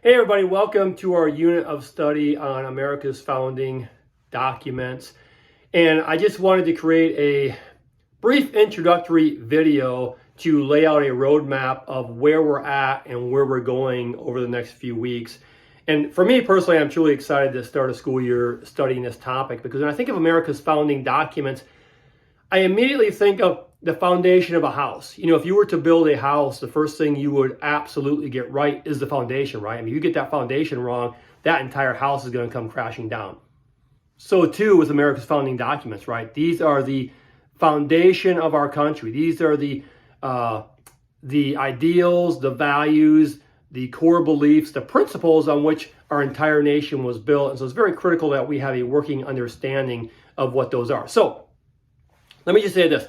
Hey everybody, welcome to our unit of study on America's founding documents. And I just wanted to create a brief introductory video to lay out a roadmap of where we're at and where we're going over the next few weeks. And for me personally, I'm truly excited to start a school year studying this topic, because when I think of America's founding documents, I immediately think of the foundation of a house. You know, if you were to build a house, the first thing you would absolutely get right is the foundation, right? I mean, you get that foundation wrong, that entire house is going to come crashing down. So too with America's founding documents, right? These are the foundation of our country. These are the ideals, the values, the core beliefs, the principles on which our entire nation was built. And so it's very critical that we have a working understanding of what those are. So let me just say this.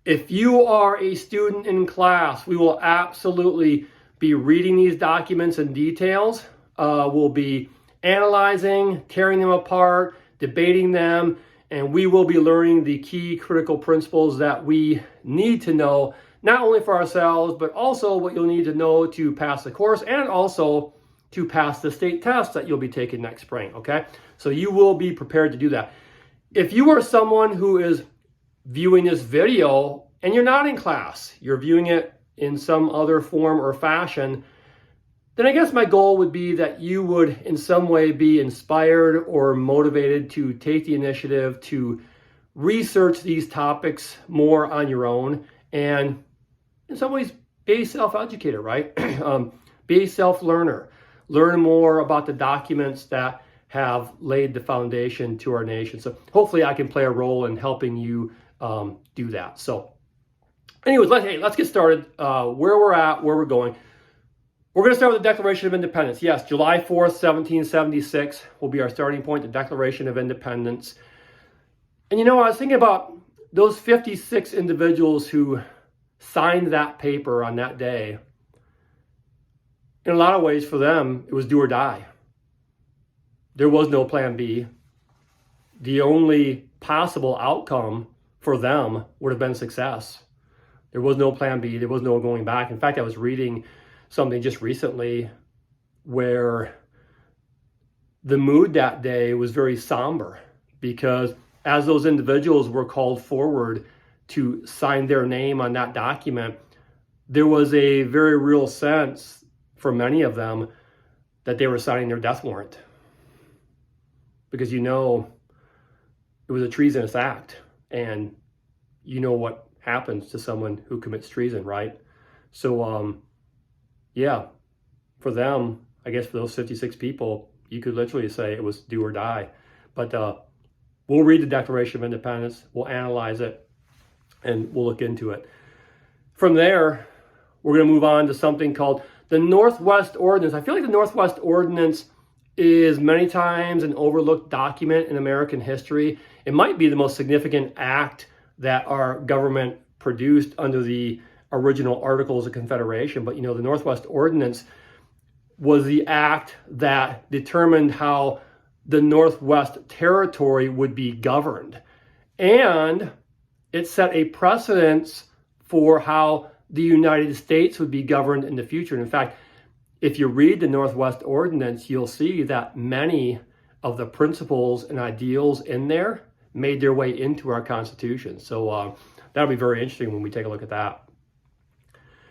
If you are a student in class, we will absolutely be reading these documents in details. We'll be analyzing, tearing them apart, debating them, and we will be learning the key critical principles that we need to know, not only for ourselves, but also what you'll need to know to pass the course and also to pass the state test that you'll be taking next spring, okay? So you will be prepared to do that. If you are someone who is viewing this video and you're not in class, you're viewing it in some other form or fashion, then I guess my goal would be that you would in some way be inspired or motivated to take the initiative to research these topics more on your own and in some ways be a self-educator, right? Be a self-learner. Learn more about the documents that have laid the foundation to our nation. So hopefully I can play a role in helping you do that. So anyways, let's get started. Where we're at, where we're going. We're going to start with the Declaration of Independence. Yes, July 4th, 1776 will be our starting point, the Declaration of Independence. And you know, I was thinking about those 56 individuals who signed that paper on that day. In a lot of ways for them, it was do or die. There was no plan B. The only possible outcome for them would have been success. There was no plan B. There was no going back. In fact, I was reading something just recently where the mood that day was very somber, because as those individuals were called forward to sign their name on that document, there was a very real sense for many of them that they were signing their death warrant. Because you know, it was a treasonous act. And you know what happens to someone who commits treason, right? So, yeah, for them, I guess for those 56 people, you could literally say it was do or die. But we'll read the Declaration of Independence, we'll analyze it, and we'll look into it. From there, we're going to move on to something called the Northwest Ordinance. I feel like the Northwest Ordinance is many times an overlooked document in American history. It might be the most significant act that our government produced under the original Articles of Confederation. But you know, the Northwest Ordinance was the act that determined how the Northwest Territory would be governed. And it set a precedence for how the United States would be governed in the future. And in fact, if you read the Northwest Ordinance, you'll see that many of the principles and ideals in there made their way into our Constitution. So that'll be very interesting when we take a look at that.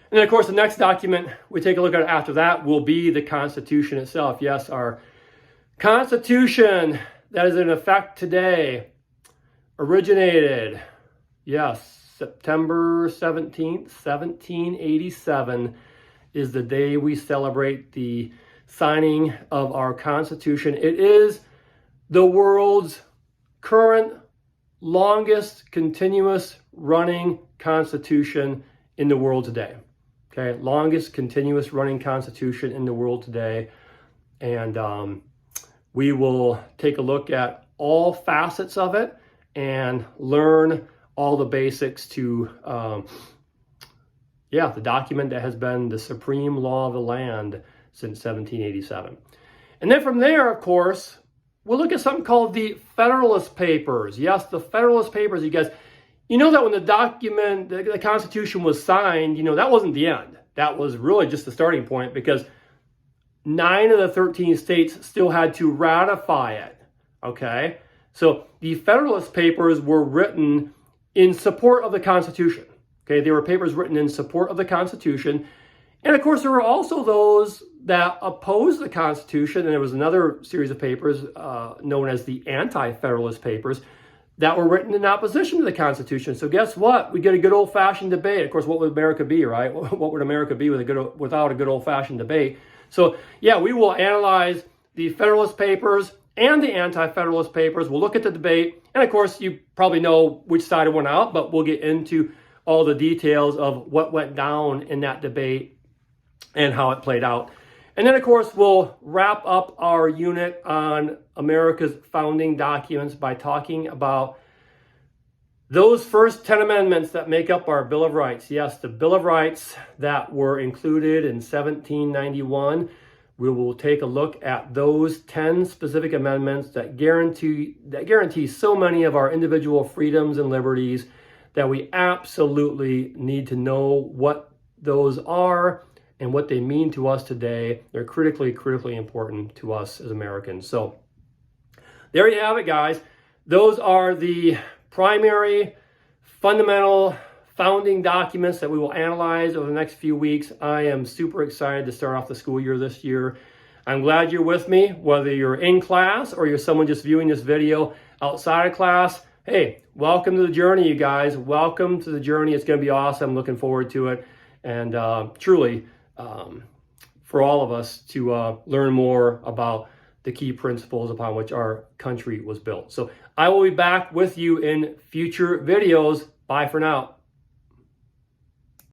And then, of course, the next document we take a look at after that will be the Constitution itself. Yes, our Constitution that is in effect today originated, yes, September 17th, 1787 is the day we celebrate the signing of our Constitution. It is the world's current longest continuous running constitution in the world today. Okay, longest continuous running constitution in the world today. And we will take a look at all facets of it and learn all the basics to the document that has been the supreme law of the land since 1787. And then from there, of course, we'll look at something called the Federalist Papers. Yes, the Federalist Papers, you guys, you know that when the document, the Constitution was signed, you know, that wasn't the end. That was really just the starting point, because 9 of the 13 states still had to ratify it, okay? So the Federalist Papers were written in support of the Constitution, okay? They were papers written in support of the Constitution. And of course, there were also those that opposed the Constitution, and there was another series of papers known as the Anti-Federalist Papers that were written in opposition to the Constitution. So guess what? We get a good old-fashioned debate. Of course, what would America be, right? What would America be without a good old-fashioned debate? So yeah, we will analyze the Federalist Papers and the Anti-Federalist Papers. We'll look at the debate. And of course, you probably know which side won out, but we'll get into all the details of what went down in that debate and how it played out. And then, of course, we'll wrap up our unit on America's founding documents by talking about those first 10 amendments that make up our Bill of Rights. Yes, the Bill of Rights that were included in 1791. We will take a look at those 10 specific amendments that guarantee so many of our individual freedoms and liberties that we absolutely need to know what those are and what they mean to us today. They're critically important to us as Americans. So there you have it, guys. Those are the primary, fundamental founding documents that we will analyze over the next few weeks. I am super excited to start off the school year this year. I'm glad you're with me, whether you're in class or you're someone just viewing this video outside of class. Hey, welcome to the journey, you guys. Welcome to the journey. It's going to be awesome. Looking forward to it. And truly, for all of us to learn more about the key principles upon which our country was built. So I will be back with you in future videos. Bye for now.